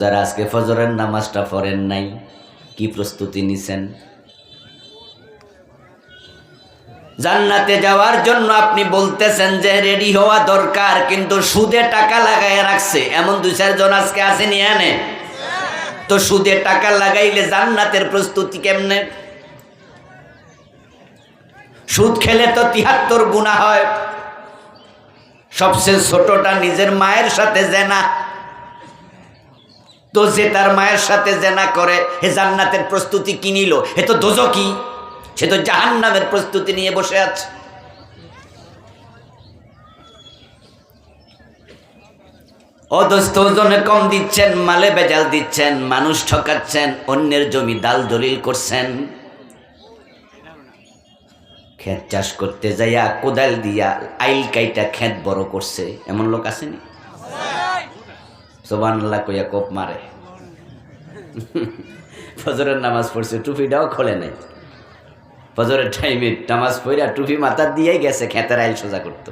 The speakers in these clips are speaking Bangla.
যারা আজকে ফজরের নামাজটা পড়েন নাই, কি প্রস্তুতি নিছেন? জান্নাতে যাওয়ার জন্য আপনি বলতেছেন যে রেডি হওয়া দরকার, কিন্তু সুদে টাকা লাগায় রাখছে এমন দুই চারজন আজকে আসেনি এনে। তো সুদে টাকা লাগাইলে জান্নাতের প্রস্তুতি কেমনে? সুদ খেলে তো ৭৩ গুনাহ হয়। সবচেয়ে ছোটটা নিজের মায়ের সাথে জেনা। তো যে তার মায়ের সাথে জেনা করে হে জান্নাতের প্রস্তুতি কি নিল? হে তো দোজখী, সে তো জাহান্নামের প্রস্তুতি নিয়ে বসে আছে। ও দোস্ত, ওজনে কম দিচ্ছেন, মালে বেজাল দিচ্ছেন, মানুষ ঠকাচ্ছেন, অন্যের জমি দাল দলিল করছেন। ক্ষেত চাষ করতে যাইয়া কোদাল দিয়া আইল কাইটা ক্ষেত বড় করছে, এমন লোক আসেনি? সুবহানাল্লাহ কইয়া কোপ মারে। ফজরের নামাজ পড়ছে, টুপিটাও খোলে নাই। ফজরের টাইমে নামাজ পড়া টুপি মাথা দিয়েই গেছে ক্ষেতের আইল সোজা করত।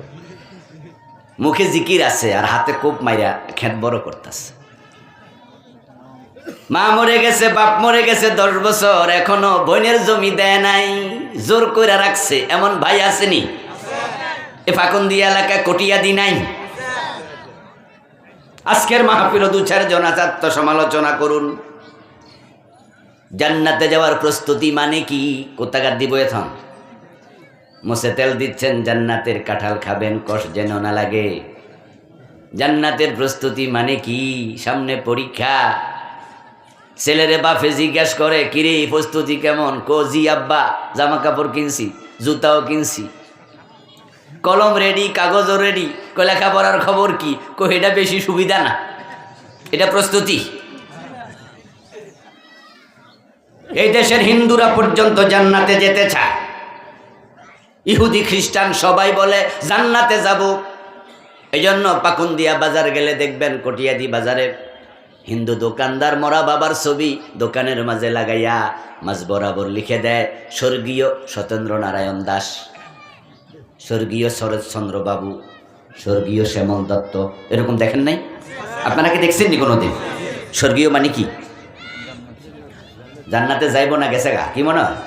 মুখে জিকির আছে আর হাতে কোপ মাইরা ক্ষেত বড় করতেছে। মা মরে গেছে, বাপ মরে গেছে 10 বছর, এখনো বোনের জমি দেয় নাই, জোর করে রাখছে, এমন ভাই আসেনি? এ ফাকুন্দি এলাকায় কটিয়া দি নাই? আজকের মাহফিল 2-4 জন আত্ম সমালোচনা করুন। জান্নাতে যাওয়ার প্রস্তুতি মানে কি? কোথাকার দিব এখন? মুছে তেল দিচ্ছেন, জান্নাতের কাঁঠাল খাবেন, কষ যেন না লাগে। জান্নাতের প্রস্তুতি মানে কি? সামনে পরীক্ষা। ছেলেরে বাপে জিজ্ঞাসা করে, কিরে প্রস্তুতি কেমন? জি আব্বা, জামা কাপড় কিনছি, জুতাও কিনছি, কলম রেডি, কাগজও রেডি। লেখাপড়ার খবর কি? এটা বেশি সুবিধা না, এটা প্রস্তুতি। এই দেশের হিন্দুরা পর্যন্ত জান্নাতে যেতে চায়, ইহুদি খ্রিস্টান সবাই বলে জান্নাতে যাব। এই জন্য পাকুন্দিয়া বাজার গেলে দেখবেন, কটিয়াদি বাজারে হিন্দু দোকানদার মরা বাবার ছবি দোকানের মাঝে লাগাইয়া মাঝ বরাবর লিখে দেয় স্বর্গীয় সত্যেন্দ্র নারায়ণ দাস, স্বর্গীয় শরৎচন্দ্র বাবু, স্বর্গীয় শ্যামল দত্ত। এরকম দেখেন নাই? আপনারা কি দেখছেন নি কোনোদিন? স্বর্গীয় মানে কি? জান্নাতে যাইব না গেছে গা, কি মনে হয়?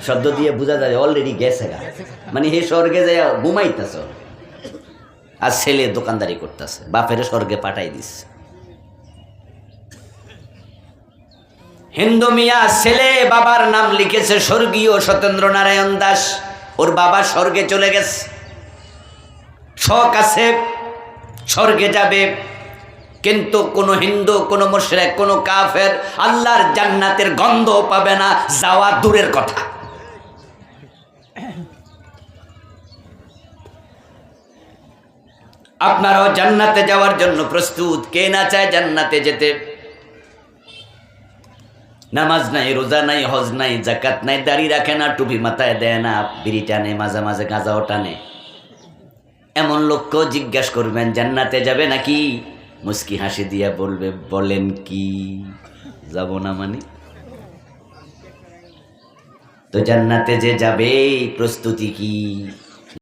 শব্দ দিয়ে বোঝা যায় অলরেডি গেছে গা, মানে হে স্বর্গে যায় ঘুমাইতেছ। আর ছেলে দোকানদারি করতেছে, বাপের স্বর্গে পাঠাই দিচ্ছে। হিন্দু মিয়া ছেলে বাবার নাম লিখেছে স্বর্গীয় সত্যেন্দ্র নারায়ণ দাস, ওর বাবা স্বর্গে চলে গেছে, শখ আছে স্বর্গে যাবে। কিন্তু কোন হিন্দু, কোন মুশরিক, কোন কাফের আল্লাহর জান্নাতের গন্ধ পাবে না, যাওয়া দূরের কথা। আপনারাও জান্নাতে যাওয়ার জন্য প্রস্তুত? কে না চায় জান্নাতে যেতে? নামাজ নাই, রোজা নাই, হজ নাই, জাকাত নাই, দাড়ি রাখে না, টুপি মাথায় দেয় না, বিড়ি টানে, মাঝে মাঝে গাঁজাও টানে। এমন লোককেও জিজ্ঞাসা করবেন জান্নাতে যাবে নাকি? মুস্কি হাসি দিয়া বলবে, বলেন কি যাব না মানে? তো জান্নাতে যে যাবে প্রস্তুতি কি?